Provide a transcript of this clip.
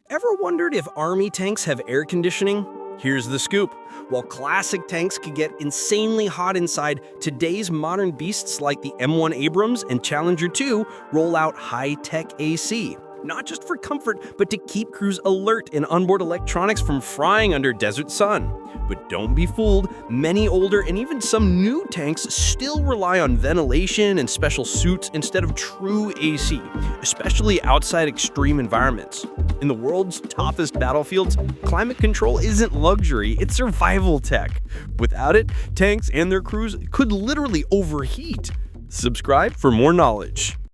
Ever wondered if Army tanks have air conditioning? Here's the scoop. While classic tanks could get insanely hot inside, today's modern beasts like the M1 Abrams and Challenger 2 roll out high-tech AC. Not just for comfort, but to keep crews alert and onboard electronics from frying under desert sun. But don't be fooled, many older and even some new tanks still rely on ventilation and special suits instead of true AC, especially outside extreme environments. In the world's toughest battlefields, climate control isn't luxury, it's survival tech. Without it, tanks and their crews could literally overheat. Subscribe for more knowledge.